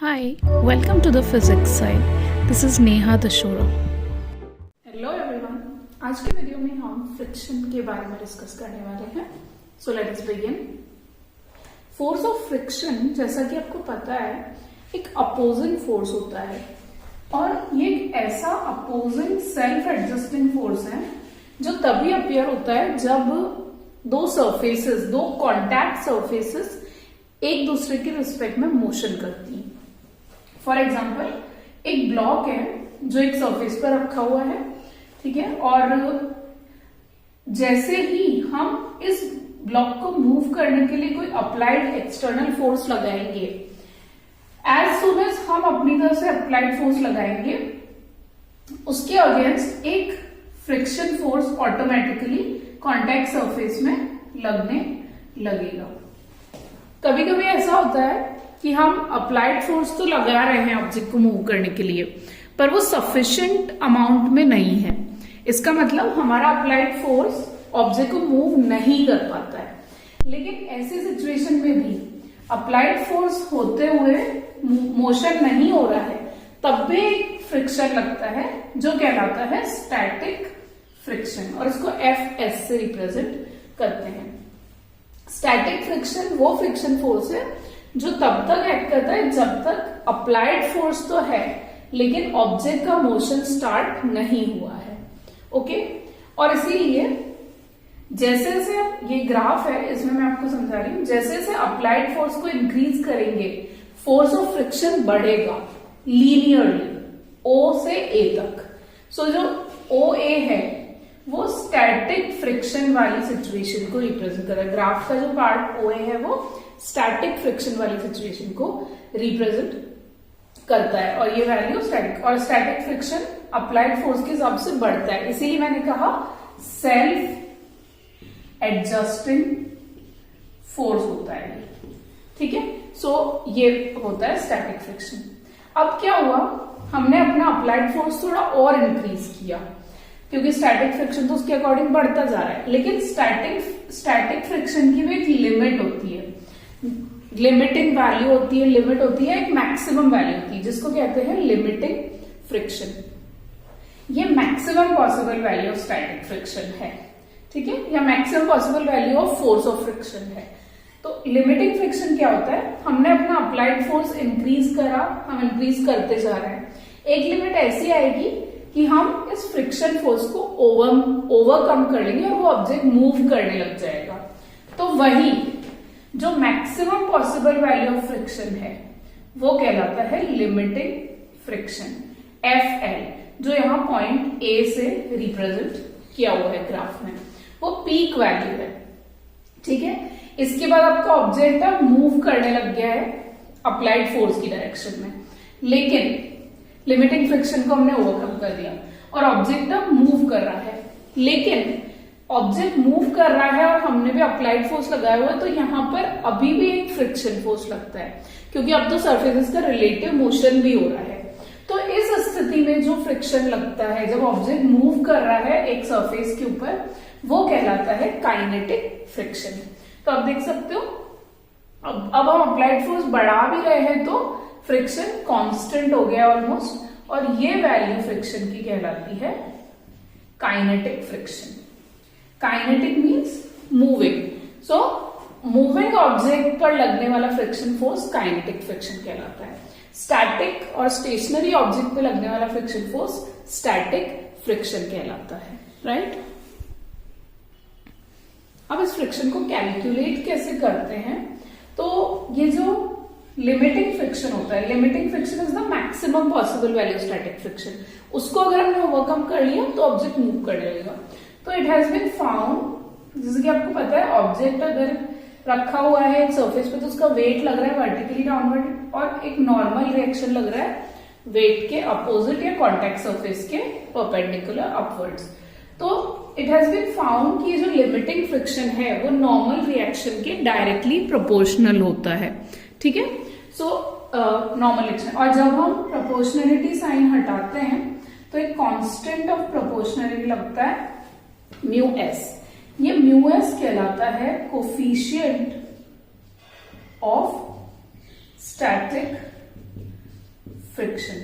Hi, welcome to the physics side. This is Neha Dashora. Hello everyone, आज के video में हम friction के बारे में डिस्कस करने वाले हैं. So let us begin. Force of friction, जैसा कि आपको पता है, एक अपोजिंग फोर्स होता है और ये एक ऐसा अपोजिंग सेल्फ एडजस्टिंग फोर्स है जो तभी अपियर होता है जब दो कॉन्टैक्ट सरफेसेस एक दूसरे के रिस्पेक्ट में मोशन करती हैं. फॉर एग्जाम्पल, एक ब्लॉक है जो एक सरफेस पर रखा हुआ है, ठीक है, और जैसे ही हम इस ब्लॉक को मूव करने के लिए कोई अप्लाइड एक्सटर्नल फोर्स लगाएंगे, एज सुन एज हम अपनी तरफ से अप्लाइड फोर्स लगाएंगे, उसके अगेंस्ट एक friction force automatically contact surface में लगने लगेगा. कभी कभी ऐसा होता है कि हम अप्लाइड फोर्स तो लगा रहे हैं ऑब्जेक्ट को मूव करने के लिए, पर वो सफिशिएंट अमाउंट में नहीं है. इसका मतलब हमारा अप्लाइड फोर्स ऑब्जेक्ट को मूव नहीं कर पाता है. लेकिन ऐसी सिचुएशन में भी अप्लाइड फोर्स होते हुए मोशन नहीं हो रहा है, तब भी एक फ्रिक्शन लगता है जो कहलाता है स्टैटिक फ्रिक्शन, और इसको Fs से रिप्रेजेंट करते हैं. स्टैटिक फ्रिक्शन वो फ्रिक्शन फोर्स है जो तब तक एक्ट करता है जब तक अप्लाइड फोर्स तो है लेकिन ऑब्जेक्ट का मोशन स्टार्ट नहीं हुआ है. ओके, और इसीलिए जैसे जैसे ये ग्राफ है, इसमें मैं आपको समझा रही हूं, जैसे जैसे अप्लाइड फोर्स को इंक्रीज करेंगे फोर्स ऑफ फ्रिक्शन बढ़ेगा लीनियरली O से A तक. सो जो OA है वो स्टैटिक फ्रिक्शन वाली सिचुएशन को रिप्रेजेंट कर रहा है. ग्राफ का जो पार्ट OA है वो स्टैटिक फ्रिक्शन वाली सिचुएशन को रिप्रेजेंट करता है, और ये वैल्यू स्टैटिक, और स्टैटिक फ्रिक्शन अप्लाइड फोर्स के हिसाब से बढ़ता है. इसीलिए मैंने कहा सेल्फ एडजस्टिंग फोर्स होता है. ठीक है, सो ये होता है स्टैटिक फ्रिक्शन. अब क्या हुआ, हमने अपना अप्लाइड फोर्स थोड़ा और इंक्रीज किया क्योंकि स्टैटिक फ्रिक्शन तो उसके अकॉर्डिंग बढ़ता जा रहा है. लेकिन स्टैटिक फ्रिक्शन की भी एक लिमिट होती है, लिमिटिंग वैल्यू होती है, लिमिट होती है, एक मैक्सिमम वैल्यू होती है जिसको कहते हैं लिमिटिंग फ्रिक्शन. ये maximum possible value of static friction है, ठीक है, या maximum possible value of force of friction है. तो लिमिटिंग फ्रिक्शन क्या होता है, हमने अपना अप्लाइड फोर्स इंक्रीज करा, हम इंक्रीज करते जा रहे हैं, एक लिमिट ऐसी आएगी कि हम इस फ्रिक्शन फोर्स को ओवरकम कर लेंगे और वो ऑब्जेक्ट मूव करने लग जाएगा. तो वही जो maximum possible value of friction है वो कहलाता है लिमिटिंग फ्रिक्शन, Fl, जो यहां पॉइंट A से रिप्रेजेंट किया हुआ है ग्राफ में. वो पीक वैल्यू है, ठीक है. इसके बाद आपका ऑब्जेक्ट अब मूव करने लग गया है अप्लाइड फोर्स की डायरेक्शन में, लेकिन लिमिटिंग फ्रिक्शन को हमने ओवरकम कर दिया और ऑब्जेक्ट अब मूव कर रहा है. लेकिन ऑब्जेक्ट मूव कर रहा है और हमने भी अप्लाइड फोर्स लगाया हुआ है, तो यहां पर अभी भी एक फ्रिक्शन फोर्स लगता है क्योंकि अब तो सरफेसेस का रिलेटिव मोशन भी हो रहा है. तो इस स्थिति में जो फ्रिक्शन लगता है जब ऑब्जेक्ट मूव कर रहा है एक सरफेस के ऊपर, वो कहलाता है काइनेटिक फ्रिक्शन. तो आप देख सकते हो, अब हम अप्लाइड फोर्स बढ़ा भी रहे हैं तो फ्रिक्शन कांस्टेंट हो गया ऑलमोस्ट, और ये वैल्यू फ्रिक्शन की कहलाती है kinetic friction. Kinetic means moving, so moving object पर लगने वाला फ्रिक्शन फोर्स काइनेटिक फ्रिक्शन कहलाता है. स्टैटिक और स्टेशनरी ऑब्जेक्ट पे लगने वाला फ्रिक्शन फोर्स स्टैटिक फ्रिक्शन कहलाता है, राइट. अब इस फ्रिक्शन को कैलकुलेट कैसे करते हैं, तो ये जो लिमिटिंग फ्रिक्शन होता है, limiting friction is the maximum possible value static friction, उसको अगर हमने ओवरकम कर लिया तो ऑब्जेक्ट मूव करने लगेगा. तो इट हैज बीन फाउंड, जैसे कि आपको पता है, ऑब्जेक्ट अगर रखा हुआ है एक सरफेस पे तो उसका वेट लग रहा है वर्टिकली डाउनवर्ड और एक नॉर्मल रिएक्शन लग रहा है वेट के अपोजिट या कॉन्टैक्ट सरफेस के परपेंडिकुलर अपवर्ड्स. तो इट हैज बीन फाउंड कि जो लिमिटिंग फ्रिक्शन है वो नॉर्मल रिएक्शन के डायरेक्टली प्रोपोर्शनल होता है, ठीक है. सो नॉर्मल रिएक्शन, और जब हम प्रोपोर्शनलिटी साइन हटाते हैं तो एक कांस्टेंट ऑफ प्रोपोर्शनलिटी लगता है μs. ये μs कहलाता है कोफिशिएंट ऑफ स्टैटिक फ्रिक्शन,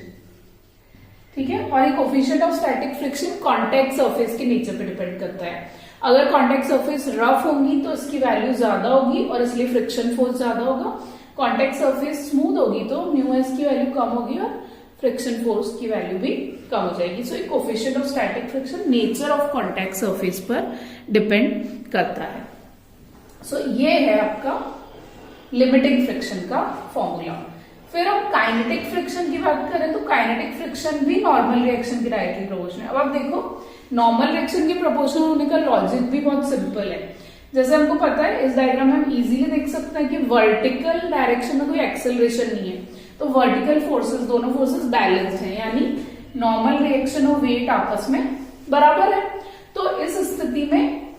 ठीक है। और एक coefficient of static friction contact surface के नेचर पे डिपेंड करता है। अगर कॉन्टैक्ट सरफेस रफ होंगी तो इसकी वैल्यू ज्यादा होगी और इसलिए फ्रिक्शन फोर्स ज्यादा होगा। कॉन्टैक्ट सरफेस स्मूथ होगी तो μs की वैल्यू कम होगी और फ्रिक्शन फोर्स की वैल्यू भी कम हो जाएगी। सो एक coefficient of static friction nature of contact surface पर डिपेंड करता है। सो ये है आपका लिमिटिंग फ्रिक्शन का फॉर्मूला। फिर हम काइनेटिक फ्रिक्शन की बात करें तो काइनेटिक फ्रिक्शन भी नॉर्मल रिएक्शन के डायरेक्टली प्रोपोर्शनल है। अब आप देखो नॉर्मल रिएक्शन के प्रोपोर्शनल होने का लॉजिक भी बहुत सिंपल है। जैसे हमको पता है इस डायग्राम में हम इजीली देख सकते हैं कि वर्टिकल डायरेक्शन में कोई एक्सेलरेशन नहीं है, तो वर्टिकल फोर्सेस दोनों फोर्सेस बैलेंस्ड हैं, यानी नॉर्मल रिएक्शन और वेट आपस में बराबर है। तो इस स्थिति में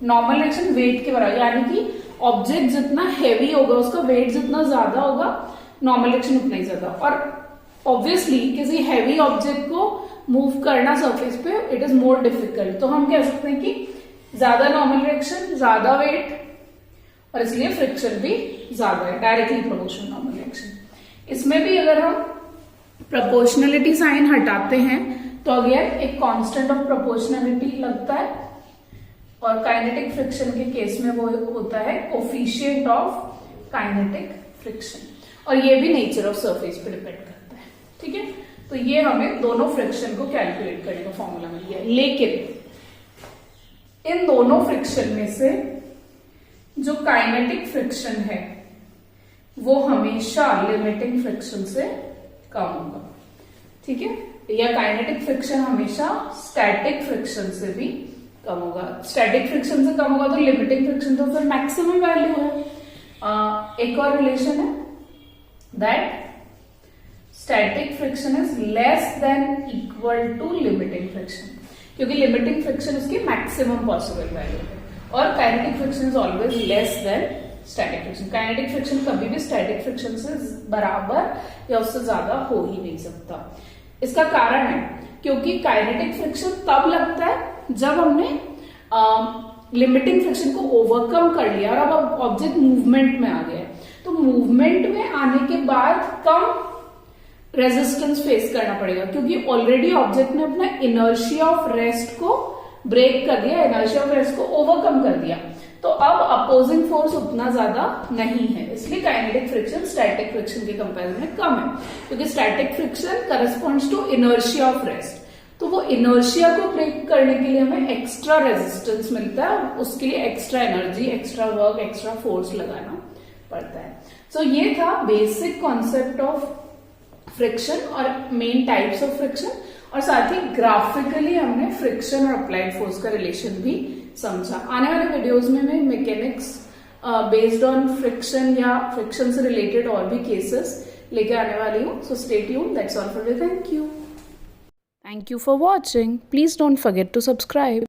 नॉर्मल रिएक्शन वेट के बराबर, यानी कि ऑब्जेक्ट जितना हैवी होगा उसका वेट जितना ज्यादा होगा नॉर्मल रिएक्शन उतना ही ज्यादा। और ऑब्वियसली किसी हैवी ऑब्जेक्ट को मूव करना सरफेस पे इट इज मोर डिफिकल्ट, तो हम कह सकते हैं कि ज्यादा नॉर्मल रिएक्शन ज्यादा वेट और इसलिए फ्रिक्शन भी ज्यादा है, डायरेक्टली प्रोपोर्शनल नॉर्मल रिएक्शन। इसमें भी अगर हम प्रोपोर्शनलिटी साइन हटाते हैं तो अगेन एक कांस्टेंट ऑफ प्रोपोर्शनलिटी लगता है और काइनेटिक फ्रिक्शन के केस में वो होता है कोफिशिएंट ऑफ काइनेटिक फ्रिक्शन, और ये भी नेचर ऑफ सरफेस पे डिपेंड करता है, ठीक है। तो ये हमें दोनों फ्रिक्शन को कैलकुलेट करने का फॉर्मूला मिल गया। लेकिन इन दोनों फ्रिक्शन में से जो काइनेटिक फ्रिक्शन है वो हमेशा लिमिटिंग फ्रिक्शन से कम होगा, ठीक है। या काइनेटिक फ्रिक्शन हमेशा स्टैटिक फ्रिक्शन से भी कम होगा। स्टैटिक फ्रिक्शन से कम होगा तो लिमिटिंग फ्रिक्शन तो फिर मैक्सिमम वैल्यू है। एक और रिलेशन है that static friction is less than equal to limiting friction, क्योंकि लिमिटिंग फ्रिक्शन उसकी मैक्सिमम पॉसिबल वैल्यू है और kinetic friction is always less than static friction. Kinetic friction कभी भी स्टैटिक फ्रिक्शन से बराबर या उससे ज्यादा हो ही नहीं सकता। इसका कारण है क्योंकि काइनेटिक फ्रिक्शन तब लगता है जब हमने लिमिटिंग फ्रिक्शन को ओवरकम कर लिया और अब ऑब्जेक्ट मूवमेंट में आ गया। तो मूवमेंट में आने के बाद कम रेजिस्टेंस फेस करना पड़ेगा, क्योंकि ऑलरेडी ऑब्जेक्ट ने अपना इनर्शिया ऑफ रेस्ट को ब्रेक कर दिया, इनर्शिया ऑफ रेस्ट को ओवरकम कर दिया। तो अब अपोजिंग फोर्स उतना ज्यादा नहीं है, इसलिए काइनेटिक फ्रिक्शन स्टैटिक फ्रिक्शन के कंपैरिजन में कम है, क्योंकि static friction corresponds to inertia of rest. तो वो इनर्शिया को ब्रेक करने के लिए हमें एक्स्ट्रा रेजिस्टेंस मिलता है, उसके लिए extra energy, extra work, extra force लगाना पड़ता है। सो ये था बेसिक कॉन्सेप्ट ऑफ फ्रिक्शन और मेन टाइप्स ऑफ फ्रिक्शन, और साथ ही ग्राफिकली हमने फ्रिक्शन और अप्लाइड फोर्स का रिलेशन भी समझा। आने वाले वीडियोस में मैं मैकेनिक्स बेस्ड ऑन फ्रिक्शन या फ्रिक्शन से रिलेटेड और भी केसेस लेके आने वाली हूँ। So stay tuned, that's all for today, thank you. Thank you for watching. Please don't forget to subscribe.